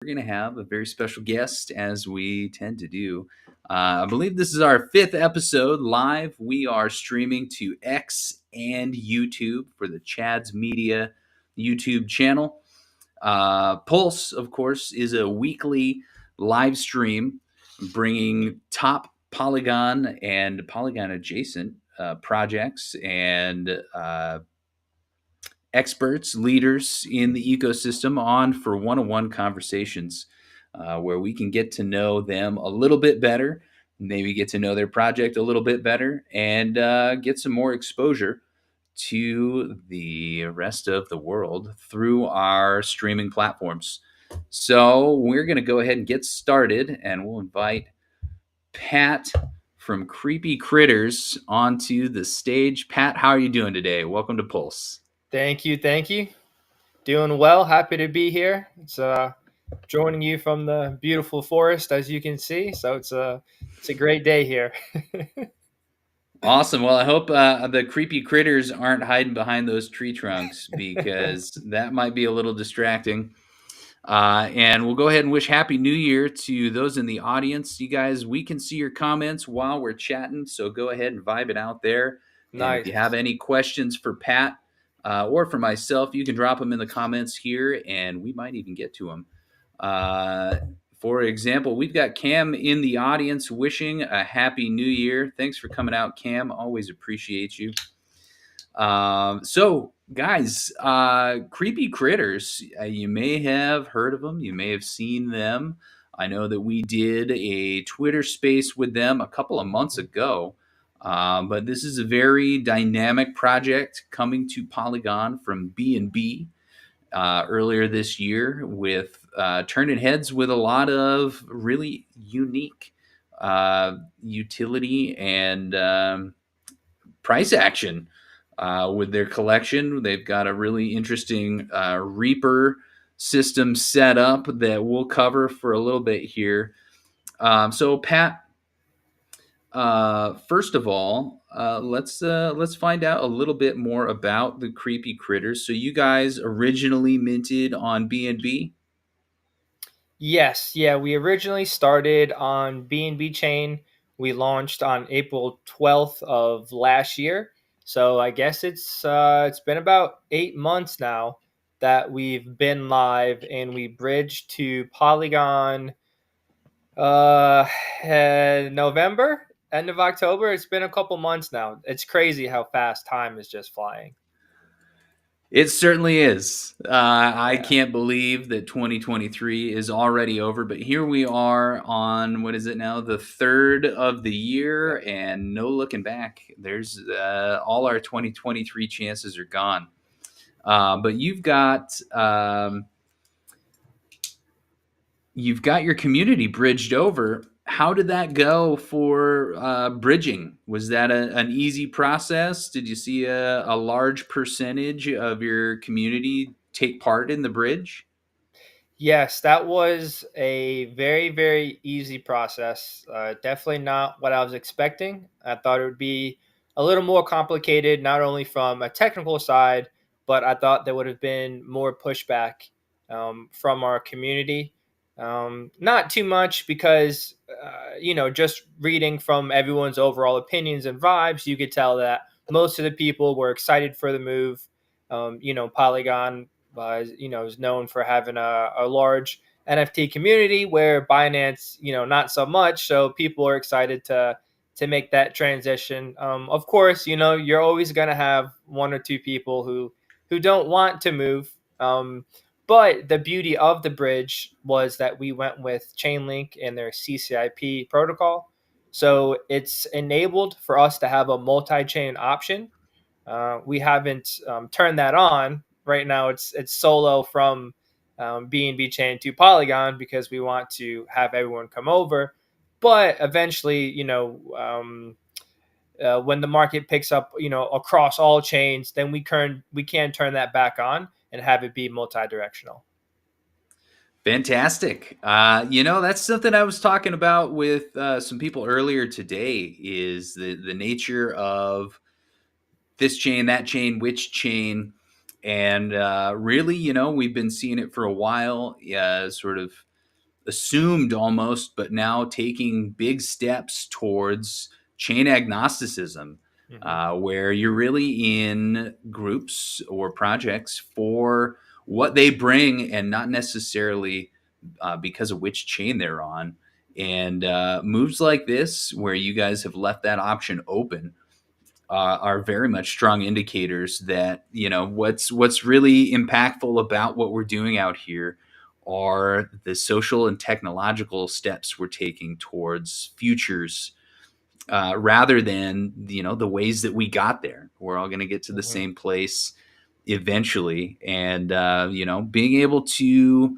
we're going to have a very special guest, as we tend to do. I believe this is our 5th episode live. We are streaming to X and YouTube for the Chads Media YouTube channel. Pulse, of course, is a weekly live stream bringing top Polygon and Polygon adjacent projects and experts, leaders in the ecosystem on for one-on-one conversations where we can get to know them a little bit better, maybe get to know their project a little bit better, and get some more exposure to the rest of the world through our streaming platforms. So we're going to go ahead and get started, and we'll invite Pat from Kreepy Kritters onto the stage. Pat, how are you doing today? Welcome to Pulse. Thank you. Doing well. Happy to be here. It's joining you from the beautiful forest, as you can see. So it's a great day here. Awesome. Well, I hope the creepy critters aren't hiding behind those tree trunks because that might be a little distracting. And we'll go ahead and wish Happy New Year to those in the audience. You guys, we can see your comments while we're chatting, so go ahead and vibe it out there. And if Nice. you have any questions for Pat or for myself, you can drop them in the comments here, and we might even get to them. For example, we've got Cam in the audience wishing a Happy New Year. Thanks for coming out, Cam. Always appreciate you. So, guys, Kreepy Kritters, you may have heard of them. You may have seen them. I know that we did a Twitter space with them a couple of months ago. But this is a very dynamic project coming to Polygon from B&B earlier this year with turning heads with a lot of really unique utility and price action with their collection. They've got a really interesting Reaper system set up that we'll cover for a little bit here. So, Pat, first of all, let's find out a little bit more about the Kreepy Kritters. So, you guys originally minted on BNB. Yes, yeah. We originally started on BNB Chain. We launched on April 12th of last year. So I guess it's been about 8 months now that we've been live, and we bridged to Polygon Uh, November, end of October. It's been a couple months now. It's crazy how fast time is just flying. It certainly is. I Yeah. can't believe that 2023 is already over, but here we are on what is it now, the 3rd of the year, Yep. and no looking back. There's all our 2023 chances are gone. But you've got your community bridged over. How did that go for bridging? Was that an easy process? Did you see a large percentage of your community take part in the bridge? Yes, that was a very, very easy process. Definitely not what I was expecting. I thought it would be a little more complicated, not only from a technical side, but I thought there would have been more pushback from our community. Not too much because, just reading from everyone's overall opinions and vibes, you could tell that most of the people were excited for the move. Polygon is known for having a large NFT community, where Binance, not so much. So people are excited to make that transition. Of course, you're always going to have one or two people who don't want to move. But the beauty of the bridge was that we went with Chainlink and their CCIP protocol. So it's enabled for us to have a multi-chain option. We haven't turned that on right now. It's solo from BNB chain to Polygon because we want to have everyone come over. But eventually, when the market picks up, across all chains, then we can turn that back on and have it be multi-directional. Fantastic. That's something I was talking about with some people earlier today is the nature of this chain, that chain, which chain. And really, we've been seeing it for a while, sort of assumed almost, but now taking big steps towards chain agnosticism, Hmm. where you're really in groups or projects for what they bring and not necessarily because of which chain they're on. And moves like this, where you guys have left that option open, are very much strong indicators that, what's really impactful about what we're doing out here are the social and technological steps we're taking towards futures, rather than the ways that we got there. We're all going to get to the Hmm. same place eventually, and being able to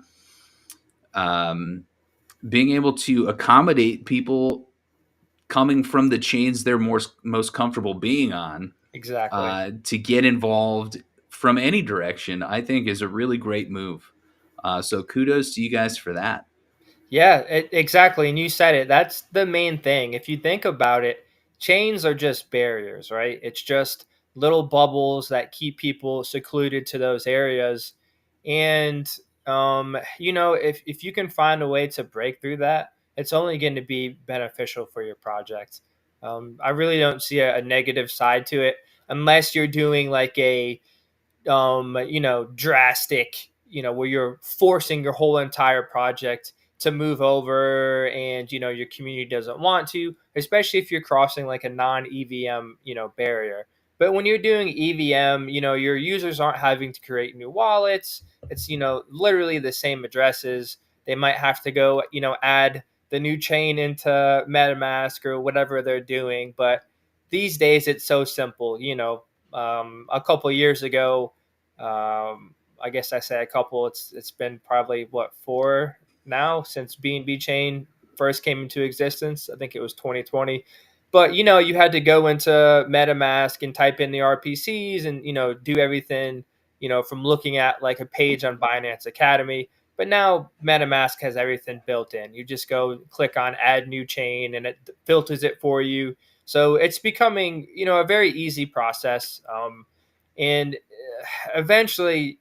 um, accommodate people coming from the chains they're most comfortable being on, Exactly. to get involved from any direction, I think is a really great move. So kudos to you guys for that. Yeah, exactly. And you said it. That's the main thing. If you think about it, chains are just barriers, right? It's just little bubbles that keep people secluded to those areas. And, if you can find a way to break through that, it's only going to be beneficial for your project. I really don't see a negative side to it unless you're doing like a drastic, where you're forcing your whole entire project to move over and, your community doesn't want to, especially if you're crossing like a non EVM, barrier. But when you're doing EVM, your users aren't having to create new wallets. It's, literally the same addresses. They might have to go, add the new chain into MetaMask or whatever they're doing. But these days it's so simple. A couple of years ago, I guess I say a couple. It's been probably what, four now since BNB Chain first came into existence. I think it was 2020. But you had to go into MetaMask and type in the RPCs and do everything from looking at like a page on Binance Academy. But now MetaMask has everything built in. You just go click on add new chain and it filters it for you. So it's becoming a very easy process. And eventually,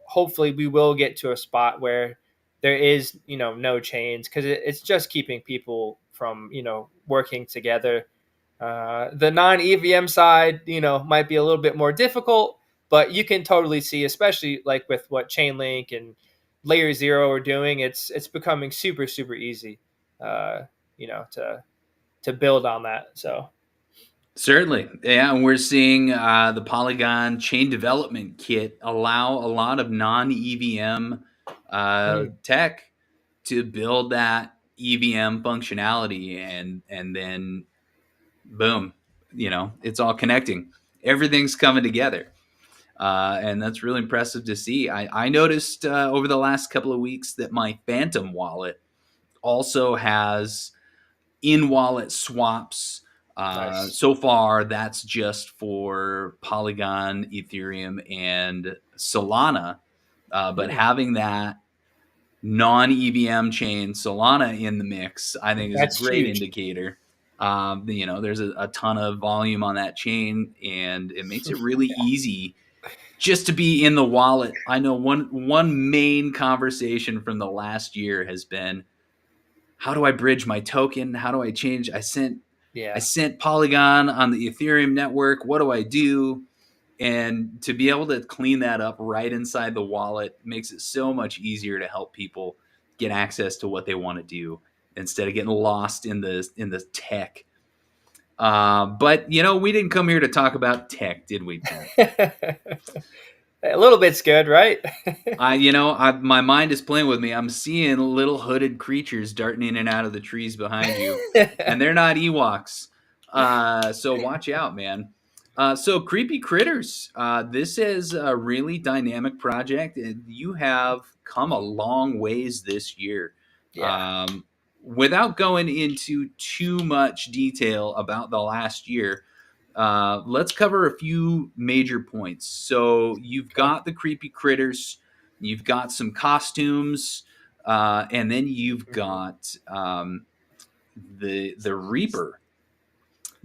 hopefully we will get to a spot where there is, no chains, because it's just keeping people from, working together. The non EVM side, might be a little bit more difficult, but you can totally see, especially like with what Chainlink and Layer Zero are doing, it's becoming super super easy, to build on that. So Certainly, yeah, and we're seeing the Polygon chain development kit allow a lot of non EVM mm, tech to build that EVM functionality, and then boom, it's all connecting. Everything's coming together. And that's really impressive to see. I noticed over the last couple of weeks that my Phantom wallet also has in wallet swaps. nice. So far, that's just for Polygon, Ethereum, and Solana. But Mm, having that non EVM chain Solana in the mix, I think, is a that's great huge. indicator. There's a ton of volume on that chain, and it makes it really easy just to be in the wallet. I know one main conversation from the last year has been, how do I bridge my token? How do I change? I Yeah. sent Polygon on the Ethereum network. What do I do? And to be able to clean that up right inside the wallet makes it so much easier to help people get access to what they want to do instead of getting lost in the tech. But we didn't come here to talk about tech, did we, Tim? A little bit's good, right? My mind is playing with me. I'm seeing little hooded creatures darting in and out of the trees behind you, and they're not Ewoks. So watch out, man. So Kreepy Kritters, this is a really dynamic project, and you have come a long ways this year. Yeah. Um, Without going into too much detail about the last year, let's cover a few major points. So you've Okay. got the Creepy Critters, you've got some costumes, and then you've Mhm. got the Reaper.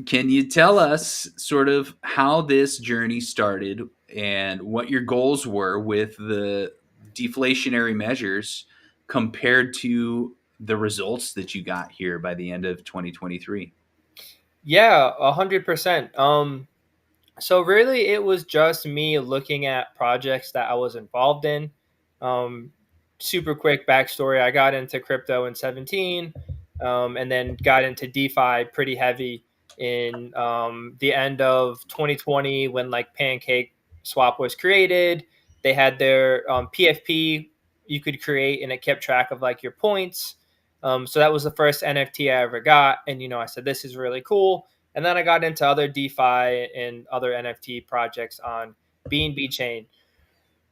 Can you tell us sort of how this journey started and what your goals were with the deflationary measures compared to the results that you got here by the end of 2023? Yeah, 100%. So really, it was just me looking at projects that I was involved in. Um, Super quick backstory: I got into crypto in 17, and then got into DeFi pretty heavy in the end of 2020 when like Pancake Swap was created. They had their PFP you could create, and it kept track of like your points. So that was the first NFT I ever got, and I said this is really cool. And then I got into other DeFi and other NFT projects on BNB chain.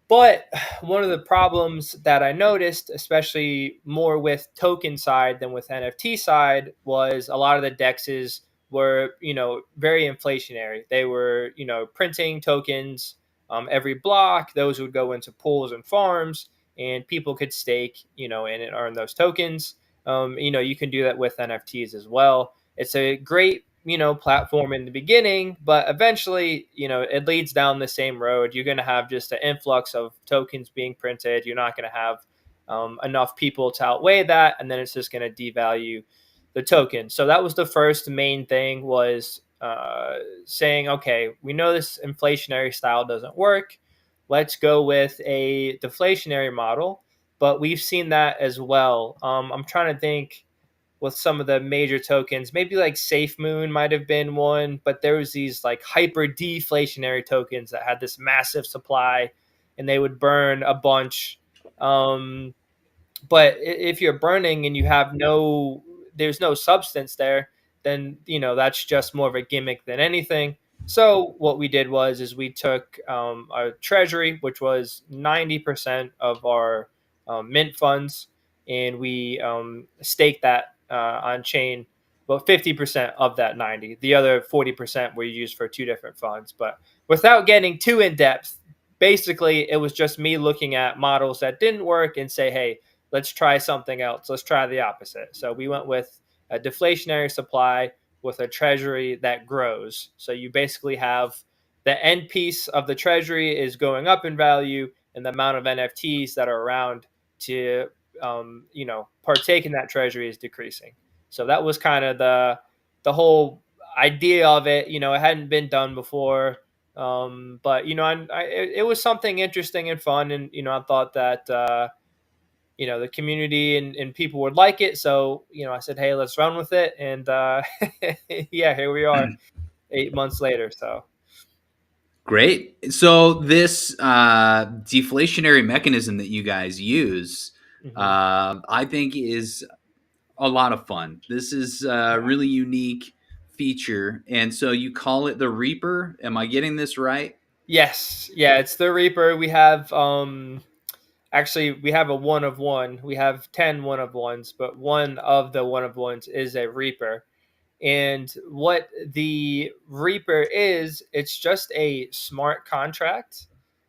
But one of the problems that I noticed, especially more with token side than with NFT side, was a lot of the dexes were, very inflationary. They were, printing tokens every block. Those would go into pools and farms, and people could stake, and earn those tokens. You can do that with NFTs as well. It's a great platform in the beginning, but eventually it leads down the same road. You're going to have just an influx of tokens being printed. You're not going to have enough people to outweigh that, and then it's just going to devalue the token. So that was the first main thing, was saying, okay, we know this inflationary style doesn't work, let's go with a deflationary model. But we've seen that as well. I'm trying to think with some of the major tokens. Maybe like Safe Moon might have been one, but there was these like hyper deflationary tokens that had this massive supply, and they would burn a bunch. Um, but if you're burning and you have there's no substance there, then that's just more of a gimmick than anything. So what we did is we took our treasury, which was 90% of our mint funds, and we staked that on chain. Well, 50% of that 90, the other 40% were used for two different funds. But without getting too in depth, basically it was just me looking at models that didn't work and say, hey, let's try something else. Let's try the opposite. So we went with a deflationary supply with a treasury that grows. So you basically have the end piece of the treasury is going up in value, and the amount of NFTs that are around to partake in that treasury is decreasing. So that was kind of the whole idea of it. It hadn't been done before. But it was something interesting and fun, and I thought that the community and people would like it. So, I said, hey, let's run with it. And yeah, here we are 8 months later. So, Great. So this deflationary mechanism that you guys use, mhm. I think is a lot of fun. This is a Yeah. really unique feature, and so you call it the Reaper. Am I getting this right? Yes. Yeah. It's the Reaper. We have, actually, we have a one of one. We have 10 one of ones, but one of the one of ones is a Reaper. And what the Reaper is, it's just a smart contract.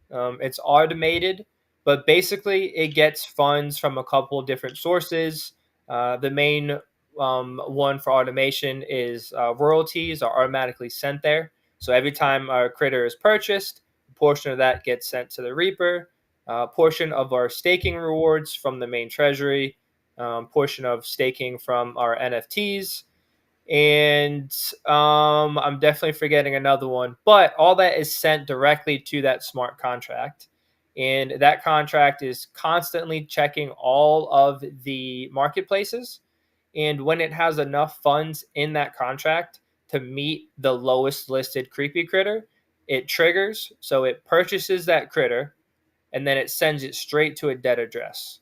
It's automated, but basically it gets funds from a couple of different sources. The main one for automation is royalties are automatically sent there. So every time a critter is purchased, a portion of that gets sent to the Reaper. A portion of our staking rewards from the main treasury, portion of staking from our NFTs, and I'm definitely forgetting another one, but all that is sent directly to that smart contract. And that contract is constantly checking all of the marketplaces. And when it has enough funds in that contract to meet the lowest listed creepy critter, it triggers. So it purchases that critter, and then it sends it straight to a dead address.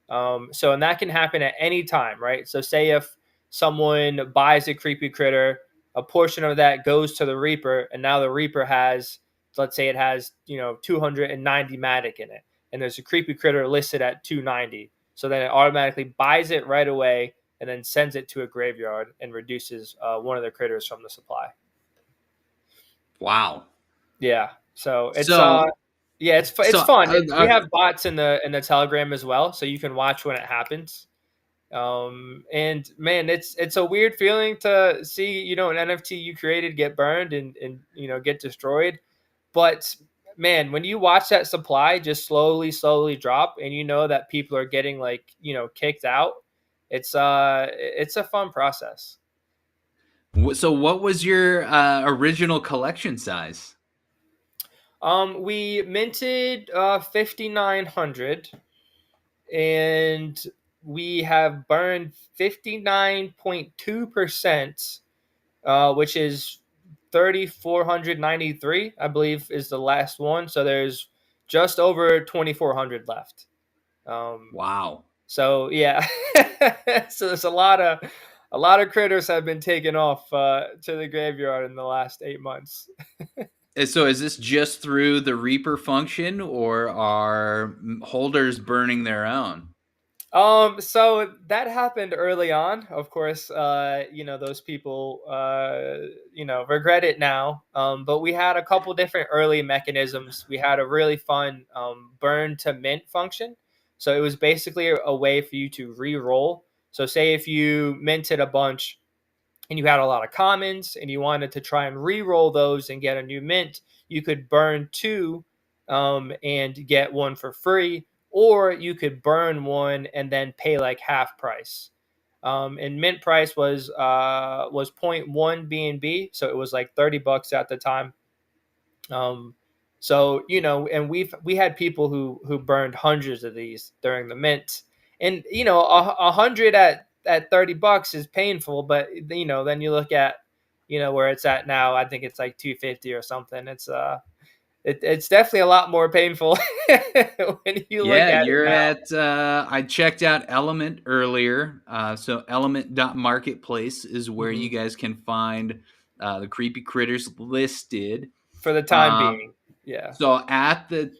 And that can happen at any time, right? So, say if someone buys a creepy critter, a portion of that goes to the Reaper, and now the Reaper has, let's say, it has 290 Matic in it, and there's a creepy critter listed at 290. So then it automatically buys it right away and then sends it to a graveyard and reduces one of the critters from the supply. Wow. Yeah. So So, it's so fun. We have bots in the Telegram as well, so you can watch when it happens. And man, it's a weird feeling to see an NFT you created get burned and get destroyed. But man, when you watch that supply just slowly, slowly drop, and you know that people are getting like kicked out, it's a fun process. So, what was your original collection size? We minted 5,900, and we have burned 59.2%, which is 3,493, I believe, is the last one. So there's just over 2,400 left. Um, Wow. so yeah, so there's a lot of critters have been taken off to the graveyard in the last 8 months. So, is this just through the Reaper function, or are holders burning their own? So that happened early on. Of course, those people, regret it now. But we had a couple different early mechanisms. We had a really fun burn to mint function. So it was basically a way for you to re-roll. So say if you minted a bunch and you had a lot of commons and you wanted to try and re-roll those and get a new mint, you could burn two and get one for free, or you could burn one and then pay like half price. And mint price was point 0.1 BNB, so it was like $30 at the time. Um, so and we had people who burned hundreds of these during the mint, and a hundred at $30 is painful, but then you look at where it's at now. I think it's like 250 or something. It's definitely a lot more painful when you look Yeah, at it you're now. at. I checked out Element earlier. So, Element.marketplace is where you Hmm. guys can find the Creepy Critters listed. For the time Um, being, yeah. so, at the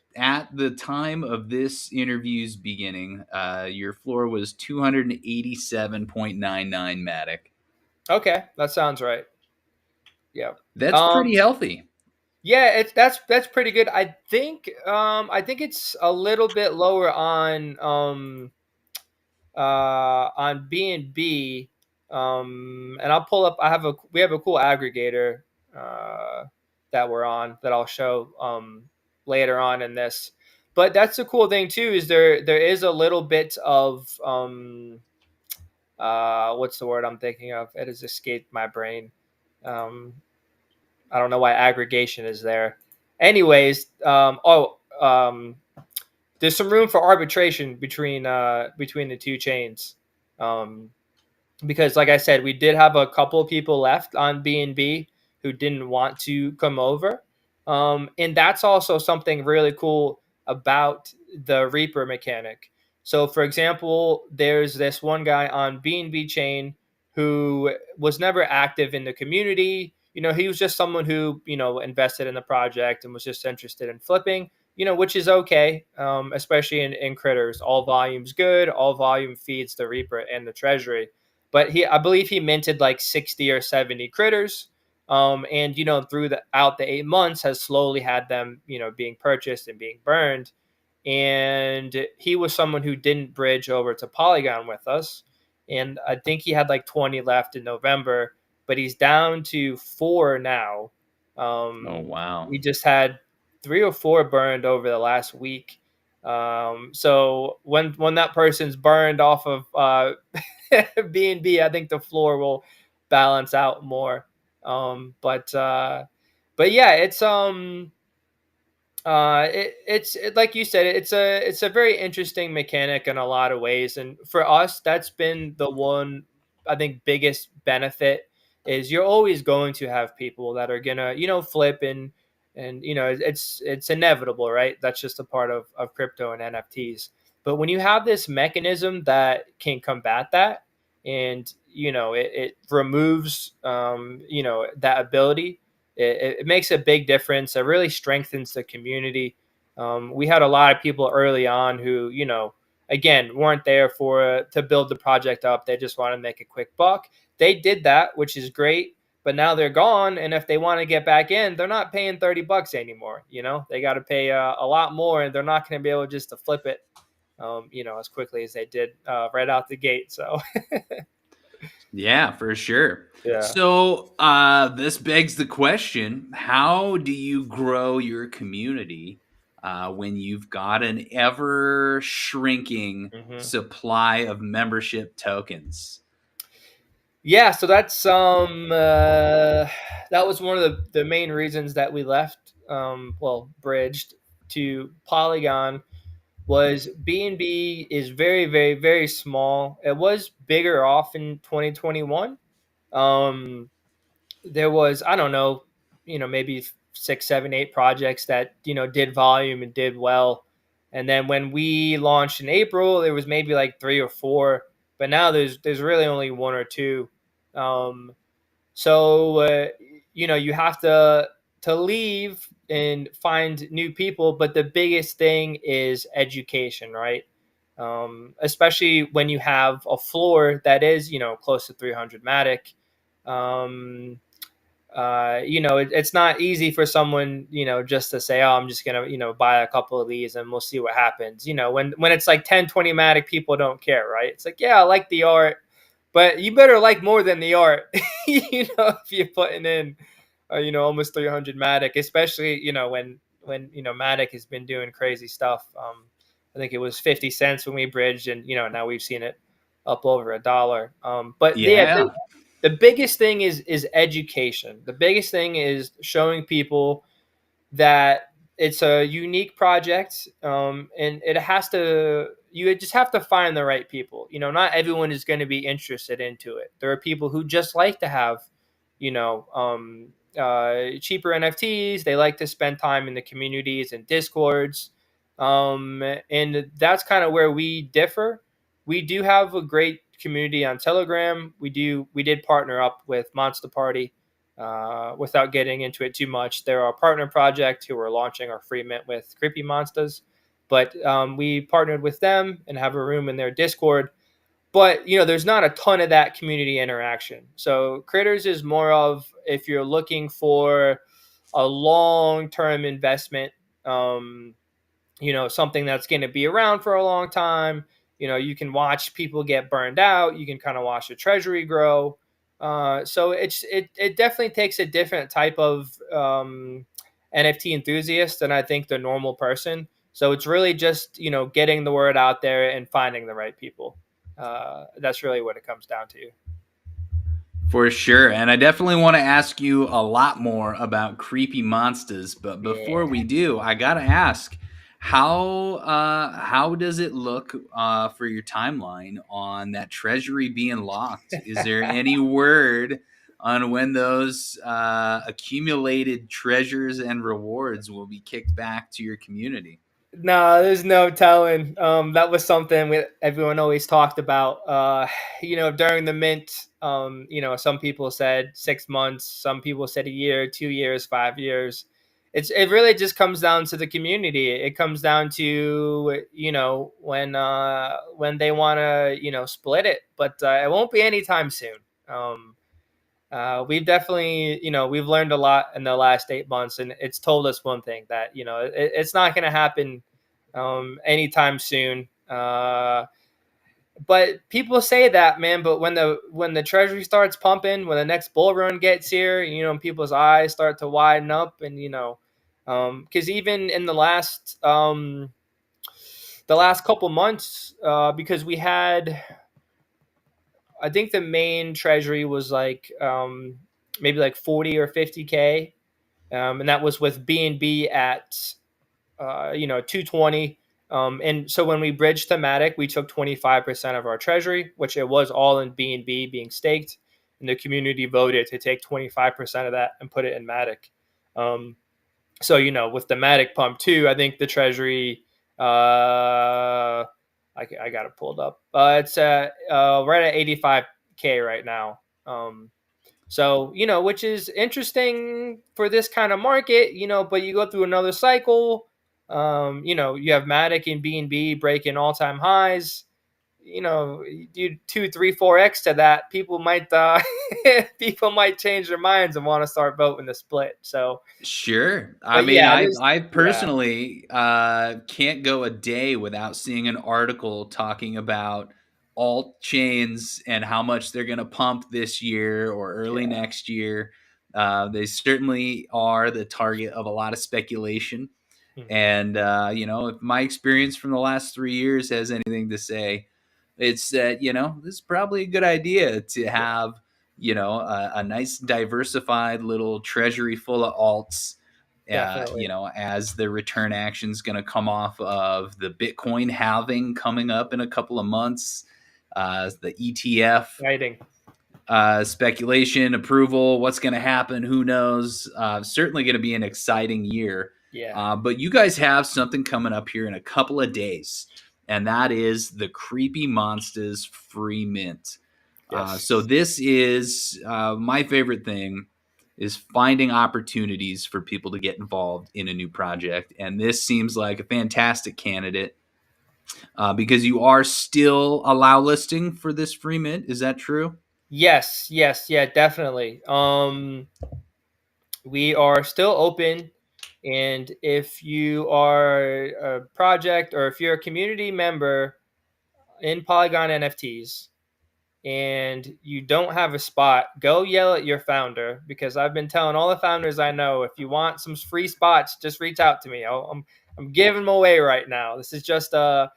time of this interview's beginning, your floor was 287.99 Matic. Okay, that sounds right. Yeah. That's Um, pretty healthy. Yeah, that's pretty good. I think it's a little bit lower on B&B. And I'll pull up. We have a cool aggregator uh that we're on that I'll show later on in this. But that's the cool thing too, is there is a little bit of what's the word I'm thinking of? It has escaped my brain. Um I don't know why aggregation is there. Anyways, there's some room for arbitration between the two chains, um, because, like I said, we did have a couple of people left on B&B who didn't want to come over, and that's also something really cool about the Reaper mechanic. So, for example, there's this one guy on B&B chain who was never active in the community. He was just someone who invested in the project and was just interested in flipping. Which is okay, especially in critters. All volume's good. All volume feeds the Reaper and the Treasury. But I believe he minted like 60 or 70 critters, and throughout the 8 months has slowly had them being purchased and being burned. And he was someone who didn't bridge over to Polygon with us, and I think he had like 20 left in November, but he's down to 4 now. Oh, wow. We just had 3 or 4 burned over the last week. So when that person's burned off of B&B, I think the floor will balance out more. But yeah, like you said, it's a very interesting mechanic in a lot of ways, and for us, that's been the one, I think, biggest benefit is you're always going to have people that are gonna flip, and it's inevitable, right? That's just a part of crypto and NFTs. But when you have this mechanism that can combat that, and it removes that ability, it makes a big difference. It really strengthens the community. We had a lot of people early on who, again, weren't there to build the project up. They just want to make a quick buck. They did that, which is great. But now they're gone, and if they want to get back in, they're not paying $30 anymore. They got to pay a lot more, and they're not going to be able just to flip it, as quickly as they did right out the gate. So Yeah, for sure. Yeah. So this begs the question: how do you grow your community when you've got an ever shrinking Hmm. supply of membership tokens? Yeah, so that's that was one of the main reasons that we left, well, bridged to Polygon. Was B&B is very, very, very small. It was bigger off in 2021. Um, there was, I don't know, maybe six, seven, eight projects that did volume and did well. And then when we launched in April, there was maybe like three or four, but now there's really only one or two. Um, so you have to leave and find new people, but the biggest thing is education, right? Especially when you have a floor that is close to 300 Matic. Um, it's not easy for someone, just to say, oh, I'm just going to, buy a couple of these and we'll see what happens. When it's like 10, 20 Matic, people don't care, right? It's like, yeah, I like the art, but you better like more than the art, if you're putting in, almost 300 Matic, especially, when Matic has been doing crazy stuff. I think it was 50 cents when we bridged, and, now we've seen it up over $1. But yeah, Yeah, the biggest thing is education. The biggest thing is showing people that it's a unique project, and it has to. You just have to find the right people. Not everyone is going to be interested into it. There are people who just like to have, cheaper NFTs. They like to spend time in the communities and discords, and that's kind of where we differ. We do have a great community on Telegram. We did partner up with Monster Party. Without getting into it too much, they're our partner project who are launching our free mint with Creepy Monsters. But we partnered with them and have a room in their Discord. But there's not a ton of that community interaction. So Critters is more of, if you're looking for a long-term investment, um, something that's going to be around for a long time. You can watch people get burned out. You can kind of watch the treasury grow. So it definitely takes a different type of NFT enthusiast than I think the normal person. So it's really just getting the word out there and finding the right people. That's really what it comes down to. for sure. And I definitely want to ask you a lot more about creepy monsters. But before Yeah. we do, I gotta ask, how does it look for your timeline on that treasury being locked? Is there any word on when those accumulated treasures and rewards will be kicked back to your community? No, there's no telling. That was something everyone always talked about. During the mint, some people said 6 months, some people said a year, 2 years, 5 years. It really just comes down to the community. It comes down to when they want to split it, but it won't be anytime soon. We've definitely, we've learned a lot in the last 8 months, and it's told us one thing, that it's not going to happen anytime soon. But people say that, man. But when the treasury starts pumping, when the next bull run gets here, people's eyes start to widen up, and because even in the last couple months, because we had, I think the main treasury was like maybe like 40 or 50K, and that was with BNB at 220. And so when we bridged thematic, we took 25% of our treasury, which it was all in BNB being staked, and the community voted to take 25% of that and put it in Matic. So with the Matic pump too, I think the treasury, I got it pulled up. It's right at 85K right now. So, which is interesting for this kind of market, but you go through another cycle. You have Matic and BNB breaking all-time highs. You do 2, 3, 4x to that, people might people might change their minds and want to start voting the split. So, Sure. I but mean, yeah, I yeah. personally can't go a day without seeing an article talking about alt chains and how much they're going to pump this year or early Yeah. next year. They certainly are the target of a lot of speculation. Mhm. And, if my experience from the last 3 years has anything to say, it's that, this is probably a good idea to Yeah, have, a nice diversified little treasury full of alts. definitely. As the return action is going to come off of the Bitcoin halving coming up in a couple of months, the ETF Exciting. speculation, approval, what's going to happen, who knows. Certainly going to be an exciting year. Yeah. But you guys have something coming up here in a couple of days, and that is the Creepy Monsters free mint. So Yes. this is my favorite thing is finding opportunities for people to get involved in a new project, and this seems like a fantastic candidate because you are still allow listing for this free mint. Is that true? Yes, yes, yeah, definitely. We are still open, and if you are a project or if you're a community member in Polygon NFTs and you don't have a spot, go yell at your founder, because I've been telling all the founders I know, if you want some free spots, just reach out to me. I'm giving them away right now. This is just a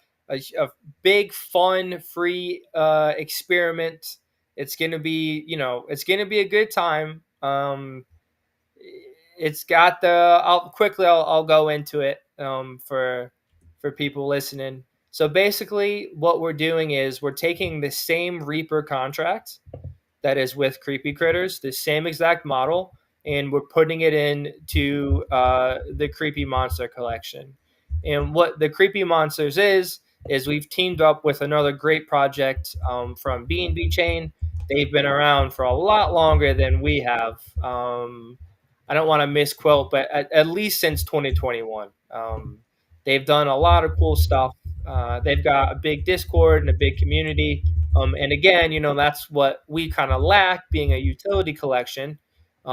big, fun, free experiment. It's gonna be, it's gonna be a good time. It's got the. I'll go into it for people listening. So basically, what we're doing is we're taking the same Reaper contract that is with Kreepy Kritters, the same exact model, and we're putting it into the Creepy Monster collection. And what the Creepy Monsters is we've teamed up with another great project from B&B Chain. They've been around for a lot longer than we have. I don't want to misquote, but at least since 2021. They've done a lot of cool stuff. They've got a big Discord and a big community. And again, that's what we kind of lack, being a utility collection.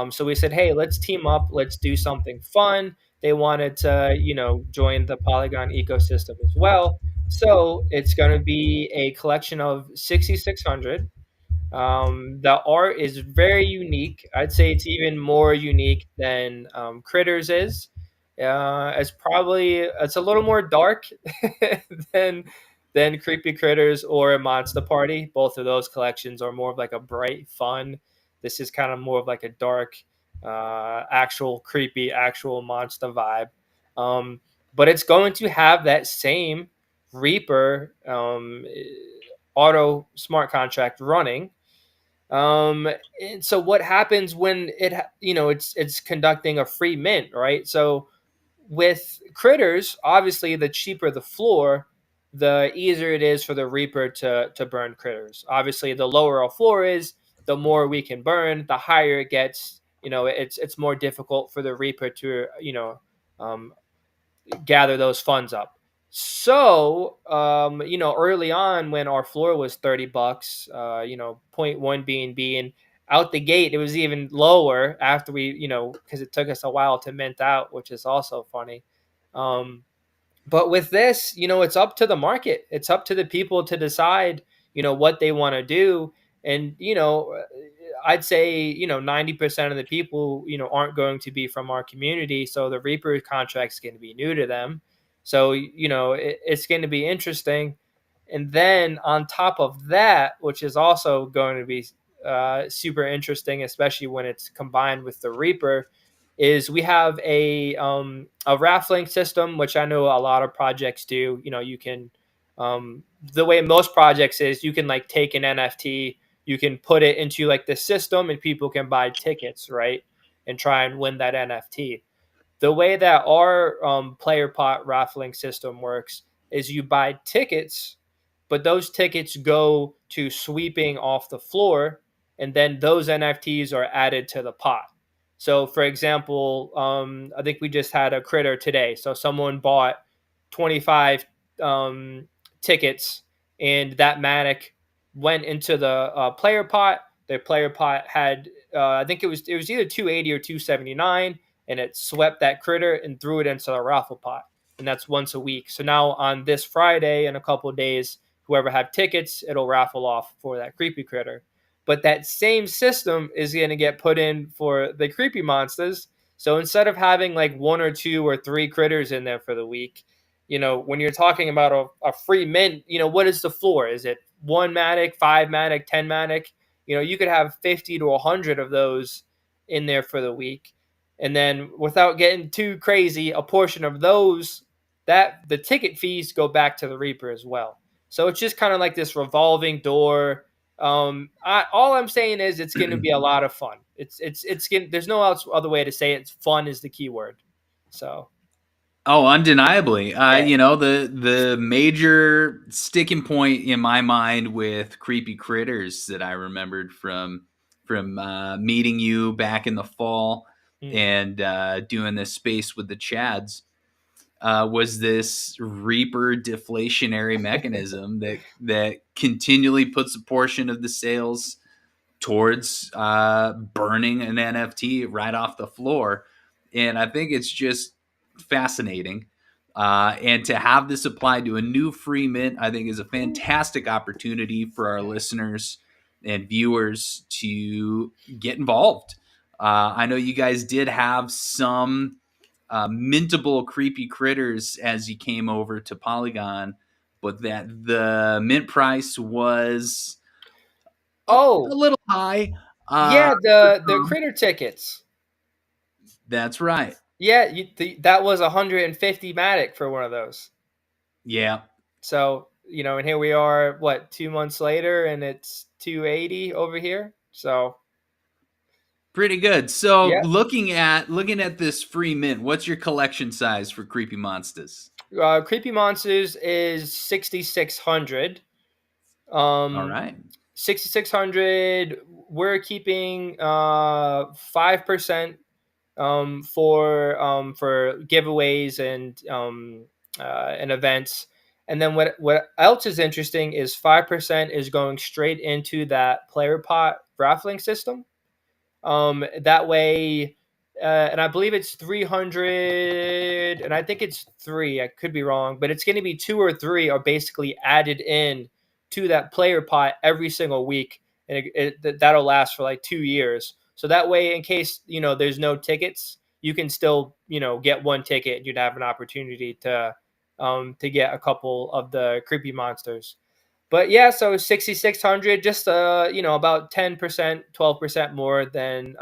So we said, hey, let's team up, let's do something fun. They wanted to, join the Polygon ecosystem as well. So it's going to be a collection of 6,600. The art is very unique. I'd say it's even more unique than Critters is. It's a little more dark than Creepy Critters or Monster Party. Both of those collections are more of like a bright, fun. This is kind of more of like a dark, actual creepy, actual monster vibe. But it's going to have that same Reaper auto smart contract running. And so what happens when it's conducting a free mint, right? So with Critters, obviously the cheaper the floor, the easier it is for the Reaper to burn Critters. Obviously, the lower our floor is, the more we can burn. The higher it gets, it's more difficult for the Reaper to um, gather those funds up. So, early on when our floor was $30, point one being out the gate, it was even lower after we, because it took us a while to mint out, which is also funny. Um, but with this, it's up to the market. It's up to the people to decide, what they want to do. And, I'd say, 90% of the people, aren't going to be from our community. So the Reaper contract is going to be new to them. So, it's going to be interesting. And then on top of that, which is also going to be super interesting, especially when it's combined with the Reaper, is we have a raffling system, which I know a lot of projects do. You can the way most projects is you can like take an NFT, you can put it into like the system, and people can buy tickets, right, and try and win that NFT. The way that our player pot raffling system works is you buy tickets, but those tickets go to sweeping off the floor, and then those NFTs are added to the pot. So, for example, I think we just had a critter today. So, someone bought 25 um, tickets, and that Matic went into the player pot. Their player pot had, I think it was either 280 or 279, and it swept that critter and threw it into the raffle pot. And that's once a week. So now on this Friday, in a couple of days, whoever have tickets, it'll raffle off for that creepy critter. But that same system is going to get put in for the creepy monsters. So instead of having like one or two or three critters in there for the week, when you're talking about a free mint, what is the floor? Is it one matic, five matic, 10 matic? You could have 50 to 100 of those in there for the week. And then without getting too crazy, a portion of those, that the ticket fees go back to the Reaper as well. So it's just kind of like this revolving door. All I'm saying is it's going to be a lot of fun. It's there's no other way to say it. It's fun is the key word. So Oh, undeniably. yeah. The major sticking point in my mind with Creepy Critters that I remembered from meeting you back in the fall Mm. and doing this space with the Chads was this Reaper deflationary mechanism that continually puts a portion of the sales towards burning an NFT right off the floor. And I think it's just fascinating. And to have this applied to a new free mint, I think is a fantastic opportunity for our listeners and viewers to get involved. I know you guys did have some mintable creepy critters as you came over to Polygon, but that the mint price was a Oh little high. Uh, yeah, the critter tickets. that's right. Yeah, that was 150 matic for one of those. Yeah, So and here we are, what, 2 months later, and it's 280 over here. So pretty good. So yeah, looking at this free mint, what's your collection size for Creepy Monsters? Creepy Monsters is 6600. All Um, right. 6600. We're keeping 5% for giveaways and events. And then what else is interesting is 5% is going straight into that player pot raffling system. That way, and I believe it's 300, and I think it's three. I could be wrong, but it's going to be two or three are basically added in to that player pot every single week, and that'll last for like 2 years. So that way, in case there's no tickets, you can still get one ticket, and you'd have an opportunity to get a couple of the creepy monsters. But yeah, so 6600, just about 10%, 12% more than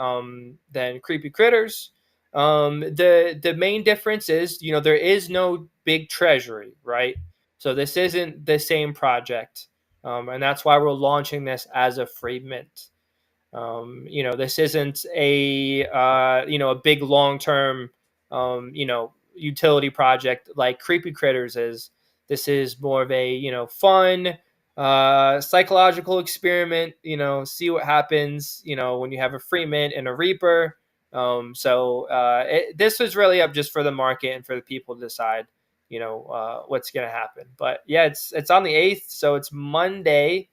Creepy Critters. The main difference is there is no big treasury, right? So this isn't the same project, and that's why we're launching this as a free mint. This isn't a big long term utility project like Creepy Critters is. This is more of a fun psychological experiment. See what happens. When you have a free mint and a Reaper. This was really up just for the market and for the people to decide what's gonna happen. But yeah, it's on the 8th, so it's Monday.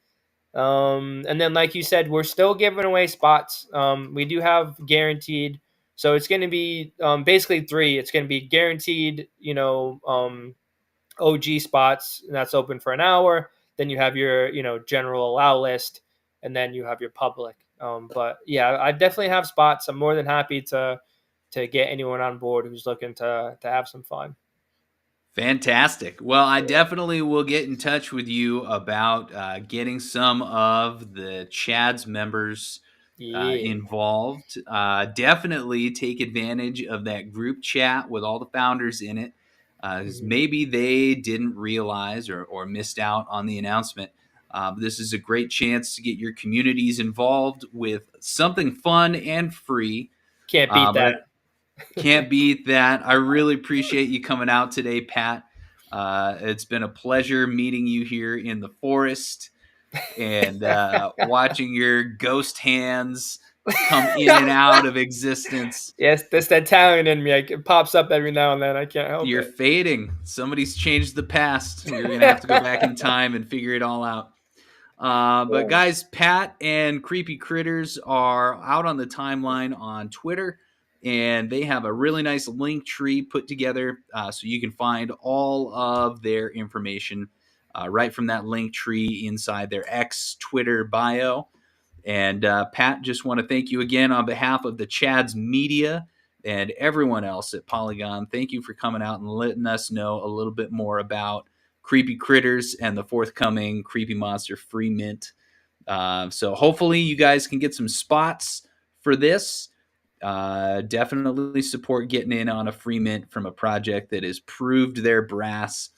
And then, like you said, we're still giving away spots. We do have guaranteed, so it's going to be basically three. It's going to be guaranteed, OG spots, and that's open for an hour. Then you have your, general allow list, and then you have your public. But yeah, I definitely have spots. I'm more than happy to get anyone on board who's looking to have some fun. Fantastic. Well, I definitely will get in touch with you about getting some of the Chad's members Yeah. involved. Definitely take advantage of that group chat with all the founders in it, because Mhm. maybe they didn't realize or missed out on the announcement. This is a great chance to get your communities involved with something fun and free. Can't beat But that. I can't beat that. I really appreciate you coming out today, Pat. It's been a pleasure meeting you here in the forest and watching your ghost hands come in and out of existence. Yes, that's that talent in me. It pops up every now and then. I can't help You're it. fading. Somebody's changed the past. You're going to have to go back in time and figure it all out. But guys, Pat and Creepy Critters are out on the timeline on Twitter, and they have a really nice link tree put together so you can find all of their information right from that link tree inside their X Twitter bio. And Pat, just want to thank you again on behalf of the Chads Media and everyone else at Polygon. Thank you for coming out and letting us know a little bit more about Kreepy Kritters and the forthcoming Creepy Monster free mint. So hopefully you guys can get some spots for this. Definitely support getting in on a free mint from a project that has proved their brass.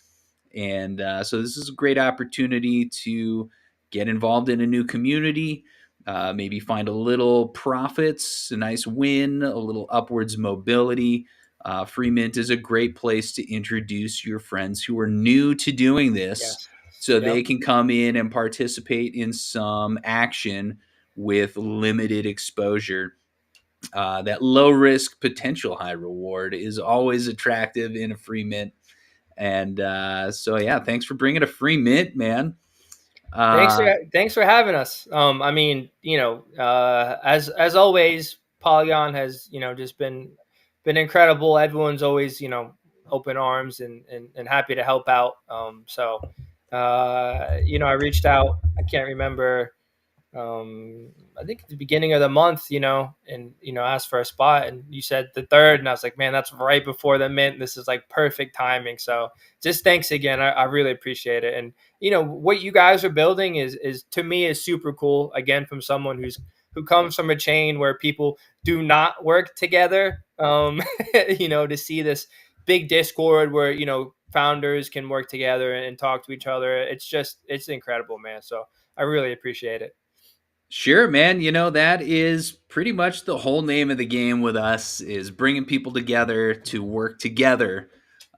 And so this is a great opportunity to get involved in a new community, maybe find a little profits, a nice win, a little upwards mobility. Free mint is a great place to introduce your friends who are new to doing this Yes. so they Yep. can come in and participate in some action with limited exposure. That low risk, potential high reward is always attractive in a free mint. And so, yeah, thanks for bringing a free mint, man. Thanks for Uh, thanks for having us. I mean, as always, Polygon has just been incredible. Everyone's always open arms and happy to help out. I reached out. I can't remember, I think at the beginning of the month, and asked for a spot, and you said the third, and I was like, man, that's right before the mint. This is like perfect timing. So just thanks again. I really appreciate it. And what you guys are building is to me is super cool. Again, from someone who comes from a chain where people do not work together. To see this big Discord where founders can work together and talk to each other. It's incredible, man. So I really appreciate it. Sure, man. That is pretty much the whole name of the game with us is bringing people together to work together,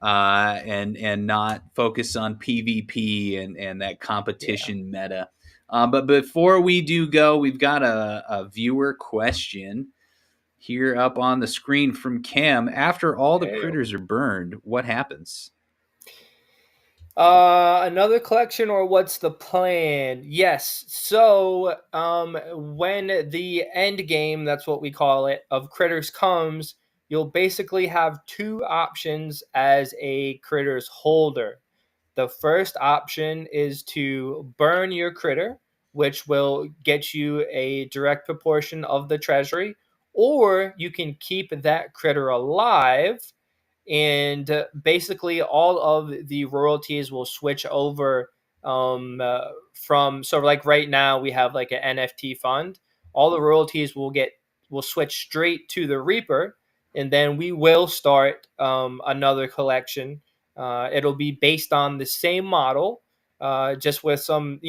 and not focus on PvP and that Yeah. competition meta. But before we do go, we've got a viewer question here up on the screen from Cam. After all the Hey. critters are burned, what happens? Another collection, or what's the plan? Yes. So, when the end game, that's what we call it, of critters comes, you'll basically have two options as a critters holder. The first option is to burn your critter, which will get you a direct proportion of the treasury, or you can keep that critter alive, and basically all of the royalties will switch over, from, so like right now we have like an NFT fund. All the royalties will switch straight to the Reaper, and then we will start another collection. It'll be based on the same model, just with some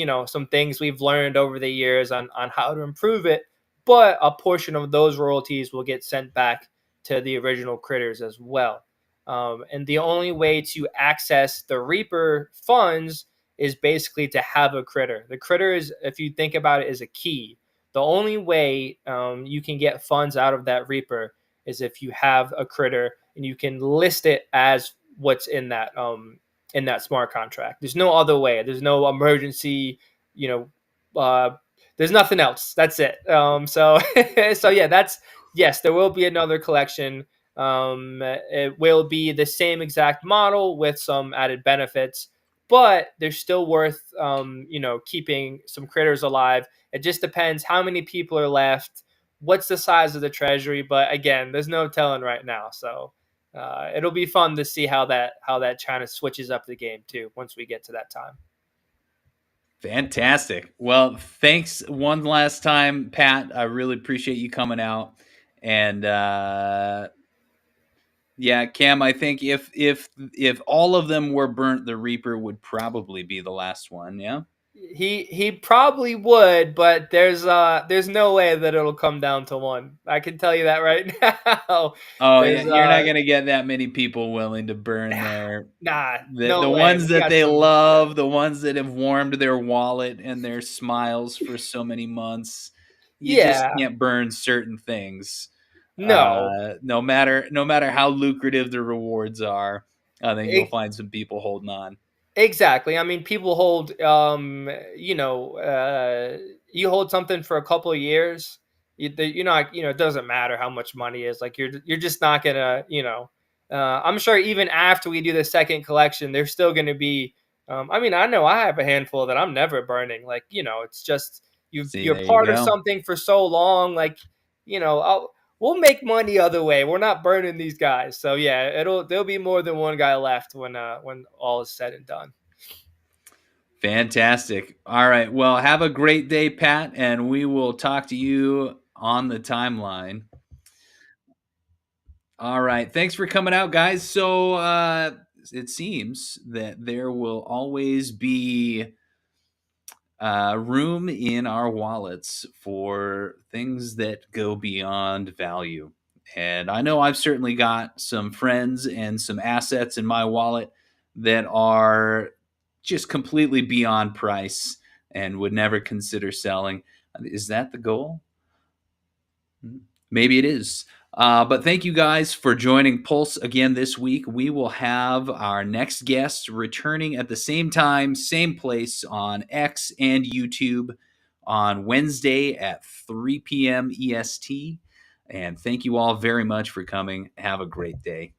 things we've learned over the years on how to improve it. But a portion of those royalties will get sent back to the original critters as well. And the only way to access the Reaper funds is basically to have a critter. The critter is, if you think about it, is a key. The only way you can get funds out of that Reaper is if you have a critter and you can list it as what's in that smart contract. There's no other way. There's no emergency. You uh, there's nothing else. That's it. So yeah, that's yes. There will be another collection. It will be the same exact model with some added benefits, but they're still worth keeping some critters alive. It just depends how many people are left, what's the size of the treasury. But again, there's no telling right now. So it'll be fun to see how that China switches up the game too once we get to that time. Fantastic. Well, thanks one last time, Pat. I really appreciate you coming out. And yeah, Cam, I think if all of them were burnt, the Reaper would probably be the last one. Yeah. He probably would, but there's no way that it'll come down to one. I can tell you that right now. Oh yeah, There's you're not gonna get that many people willing to burn nah, their nah, the no way. ones We that got they some. love, the ones that have warmed their wallet and their smiles for so many months. You just Yeah, can't burn certain things. no. No matter how lucrative the rewards are, I think you'll It, find some people holding on. exactly. I mean, people hold, you hold something for a couple of years. You're not, it doesn't matter how much money is. Like you're just not gonna. I'm sure even after we do the second collection, there's still going to be I mean, I know I have a handful that I'm never burning. Like, it's just See, you're there you part of go. something for so long. Like, we'll make money other way. We're not burning these guys. So yeah, there'll be more than one guy left when all is said and done. Fantastic. All right. Well, have a great day, Pat, and we will talk to you on the timeline. All right. Thanks for coming out, guys. So it seems that there will always be room in our wallets for things that go beyond value. And I know I've certainly got some friends and some assets in my wallet that are just completely beyond price and would never consider selling. Is that the goal? Maybe it is. But thank you guys for joining Pulse again this week. We will have our next guest returning at the same time, same place on X and YouTube on Wednesday at 3 p.m. EST. And thank you all very much for coming. Have a great day.